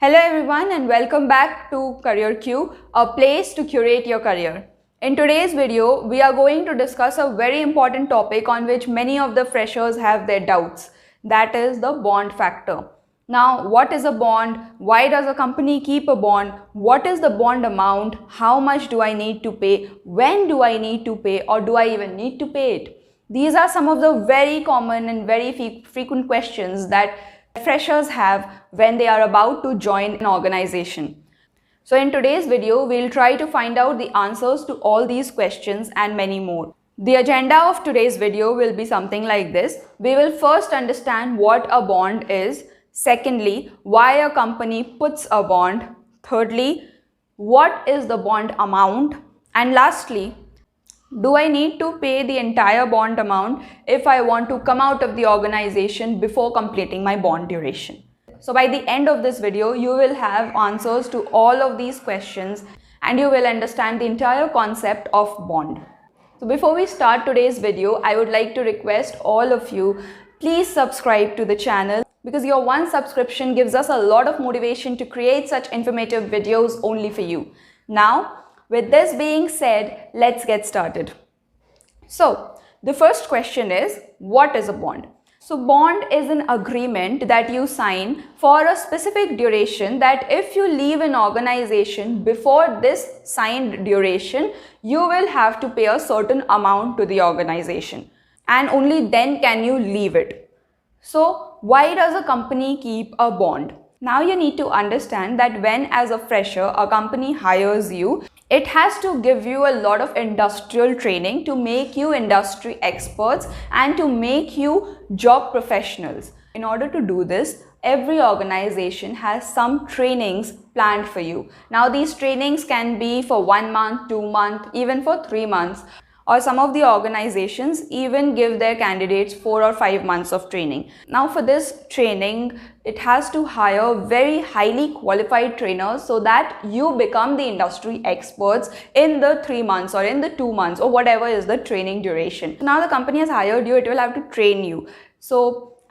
Hello everyone and welcome back to CareerQ, a place to curate your career. In today's video, we are going to discuss a very important topic on which many of the freshers have their doubts. That is the bond factor. Now, what is a bond? Why does a company keep a bond? What is the bond amount? How much do I need to pay? When do I need to pay, or do I even need to pay it? These are some of the very common and very frequent questions that freshers have when they are about to join an organization. So in today's video, we'll try to find out the answers to all these questions and many more. The agenda of today's video will be something like this. We will first understand what a bond is. Secondly, why a company puts a bond. Thirdly, what is the bond amount? And lastly, do I need to pay the entire bond amount if I want to come out of the organization before completing my bond duration? So by the end of this video, you will have answers to all of these questions and you will understand the entire concept of bond. So before we start today's video, I would like to request all of you, please subscribe to the channel because your one subscription gives us a lot of motivation to create such informative videos only for you. Now, with this being said, let's get started. So, the first question is, what is a bond? So, bond is an agreement that you sign for a specific duration that if you leave an organization before this signed duration, you will have to pay a certain amount to the organization and only then can you leave it. So, why does a company keep a bond? Now you need to understand that when as a fresher, a company hires you, it has to give you a lot of industrial training to make you industry experts and to make you job professionals. In order to do this, every organization has some trainings planned for you. Now these trainings can be for 1 month, 2 months, even for 3 months. Or some of the organizations even give their candidates 4 or 5 months of training. Now for this training, it has to hire very highly qualified trainers so that you become the industry experts in the 3 months or in the 2 months or whatever is the training duration. Now the company has hired you, it will have to train you.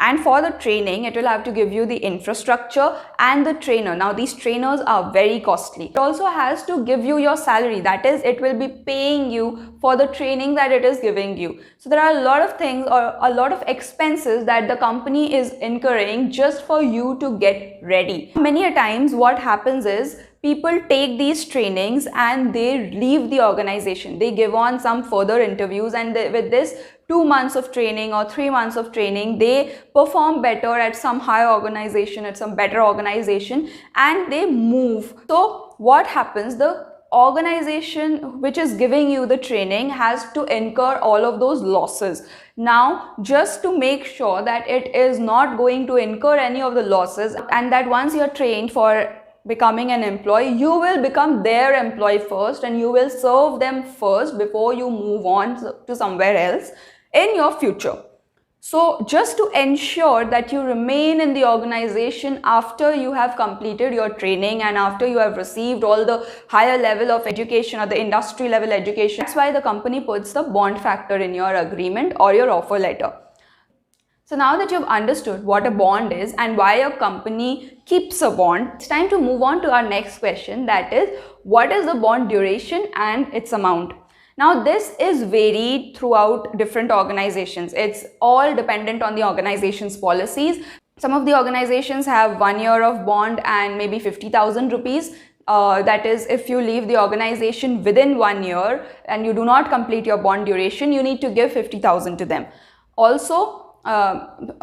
And for the training, it will have to give you the infrastructure and the trainer. Now, these trainers are very costly. It also has to give you your salary. That is, it will be paying you for the training that it is giving you. So, there are a lot of things or a lot of expenses that the company is incurring just for you to get ready. Many a times, what happens is, people take these trainings and they leave the organization. They give on some further interviews and with this 2 months of training or 3 months of training, they perform better at some higher organization, at some better organization, and they move. So what happens? The organization which is giving you the training has to incur all of those losses. Now, just to make sure that it is not going to incur any of the losses and that once you're trained for becoming an employee, you will become their employee first and you will serve them first before you move on to somewhere else in your future. So just to ensure that you remain in the organization after you have completed your training and after you have received all the higher level of education or the industry level education, that's why the company puts the bond factor in your agreement or your offer letter. So now that you've understood what a bond is and why a company keeps a bond, it's time to move on to our next question, that is, what is the bond duration and its amount? Now this is varied throughout different organizations. It's all dependent on the organization's policies. Some of the organizations have 1 year of bond and maybe 50,000 rupees. That is, if you leave the organization within 1 year and you do not complete your bond duration, you need to give 50,000 to them. Also,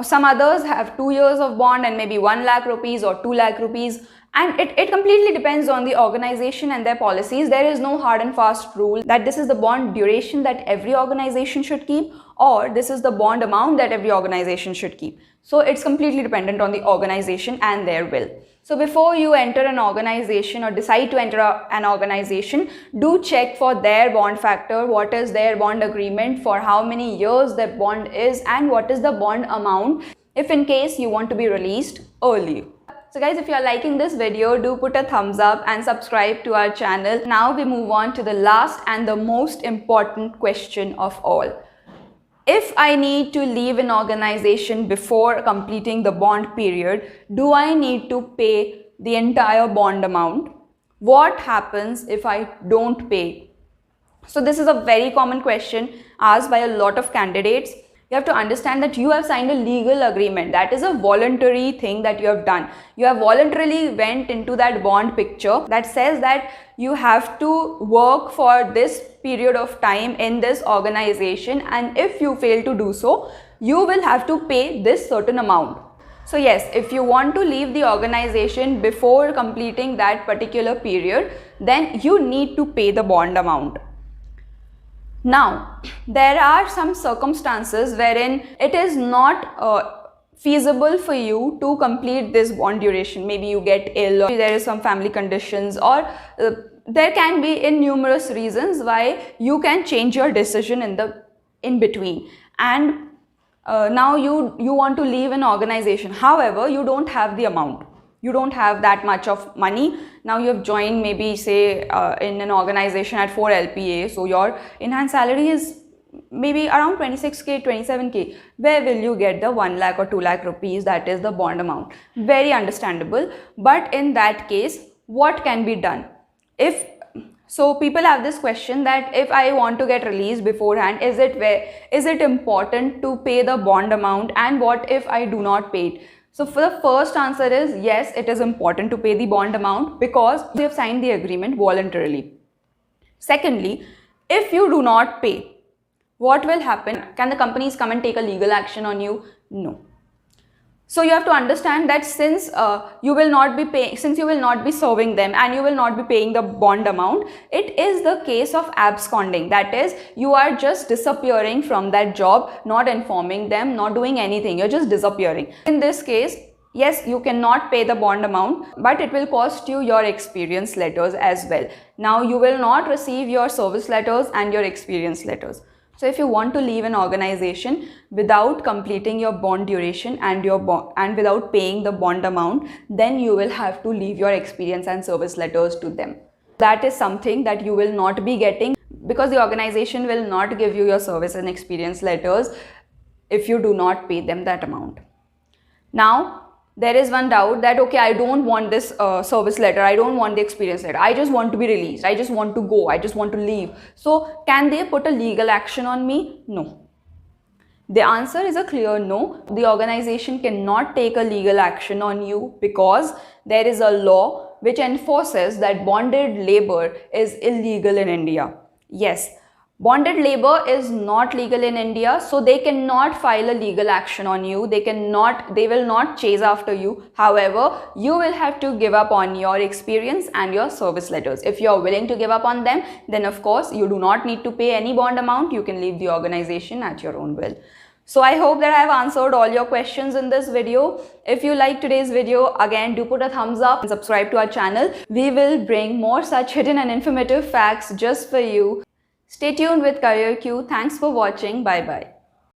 some others have 2 years of bond and maybe 1 lakh rupees or 2 lakh rupees, and it completely depends on the organization and their policies. There is no hard and fast rule that this is the bond duration that every organization should keep or this is the bond amount that every organization should keep. So it's completely dependent on the organization and their will. So before you enter an organization or decide to enter an organization, do check for their bond factor, what is their bond agreement, for how many years their bond is, and what is the bond amount if in case you want to be released early. So guys, if you are liking this video, do put a thumbs up and subscribe to our channel. Now we move on to the last and the most important question of all. If I need to leave an organization before completing the bond period, do I need to pay the entire bond amount? What happens if I don't pay? So this is a very common question asked by a lot of candidates. You have to understand that you have signed a legal agreement. That is a voluntary thing that you have done. You have voluntarily went into that bond picture that says that you have to work for this period of time in this organization, and if you fail to do so, you will have to pay this certain amount. So yes, if you want to leave the organization before completing that particular period, then you need to pay the bond amount. Now, there are some circumstances wherein it is not feasible for you to complete this bond duration. Maybe you get ill, or there is some family conditions, or there can be numerous reasons why you can change your decision in between, and now you want to leave an organization. However, you don't have the amount. You don't have that much of money. Now you have joined, maybe say in an organization at 4 LPA, so your enhanced salary is maybe around 26k, 27k. Where will you get the 1 lakh or 2 lakh rupees, that is the bond amount? Very understandable. But in that case, what can be done? So people have this question that if I want to get released beforehand, is it important to pay the bond amount, and what if I do not pay it? So for the first answer is yes, it is important to pay the bond amount because you have signed the agreement voluntarily. Secondly, if you do not pay, what will happen? Can the companies come and take a legal action on you? No. So you have to understand that since you will not be serving them and you will not be paying the bond amount, it is the case of absconding. That is, you are just disappearing from that job, not informing them, not doing anything. You're just disappearing. In this case, yes, you cannot pay the bond amount, but it will cost you your experience letters as well. Now you will not receive your service letters and your experience letters. So if you want to leave an organization without completing your bond duration and without paying the bond amount, then you will have to leave your experience and service letters to them. That is something that you will not be getting, because the organization will not give you your service and experience letters if you do not pay them that amount. Now, there is one doubt that, okay, I don't want this service letter, I don't want the experience letter, I just want to be released, I just want to go, I just want to leave. So can they put a legal action on me? No. The answer is a clear no. The organization cannot take a legal action on you because there is a law which enforces that bonded labor is illegal in India. Yes. Bonded labor is not legal in India, so they cannot file a legal action on you. They will not chase after you. However, you will have to give up on your experience and your service letters. If you are willing to give up on them, then of course you do not need to pay any bond amount. You can leave the organization at your own will. So I hope that I have answered all your questions in this video. If you like today's video, again, do put a thumbs up and subscribe to our channel. We will bring more such hidden and informative facts just for you. Stay tuned with CareerQ. Thanks for watching. Bye bye.